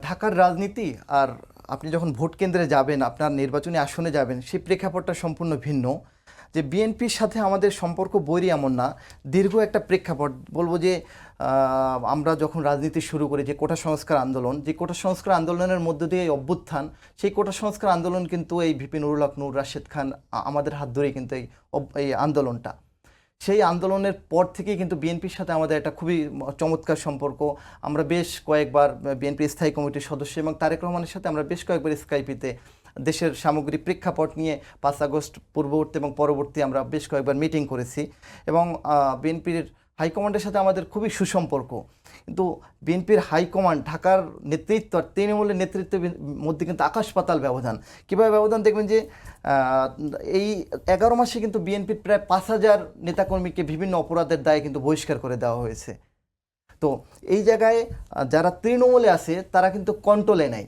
ঢাকার রাজনীতি আর আপনি যখন ভোট কেন্দ্রে যাবেন, আপনার নির্বাচনী আসনে যাবেন, সেই প্রেক্ষাপটটা সম্পূর্ণ ভিন্ন। যে বিএনপির সাথে আমাদের সম্পর্ক বৈরী এমন না, দীর্ঘ একটা প্রেক্ষাপট বলবো যে আমরা যখন রাজনীতি শুরু করি, যে কোটা সংস্কার আন্দোলন, যে কোটা সংস্কার আন্দোলনের মধ্য দিয়ে এই অভ্যুত্থান, সেই কোটা সংস্কার আন্দোলন কিন্তু এই ভিপি নুরুল হক নূর, রাশেদ খান আমাদের হাত ধরেই কিন্তু এই আন্দোলনটা, সেই আন্দোলনের পর থেকেই কিন্তু বিএনপির সাথে আমাদের একটা খুবই চমৎকার সম্পর্ক। আমরা বেশ কয়েকবার বিএনপি স্থায়ী কমিটির সদস্য এবং তারেক রহমানের সাথে আমরা বেশ কয়েকবার স্কাইপিতে দেশের সামগ্রিক প্রেক্ষাপট নিয়ে 5 আগস্ট পূর্ববর্তী এবং পরবর্তী আমরা বেশ কয়েকবার মিটিং করেছি এবং বিএনপির হাইকমান্ডের সাথে আমাদের খুবই সুসম্পর্ক। কিন্তু বিএনপির হাইকমান্ড, ঢাকার নেতৃত্ব আর তৃণমূলের নেতৃত্বের মধ্যে কিন্তু আকাশ পাতাল ব্যবধান। কীভাবে ব্যবধান দেখবেন যে এই 11 মাসে কিন্তু বিএনপির প্রায় 5,000 নেতাকর্মীকে বিভিন্ন অপরাধের দায়ে কিন্তু বহিষ্কার করে দেওয়া হয়েছে। তো এই জায়গায় যারা তৃণমূলে আছে তারা কিন্তু কন্ট্রোলে নেয়।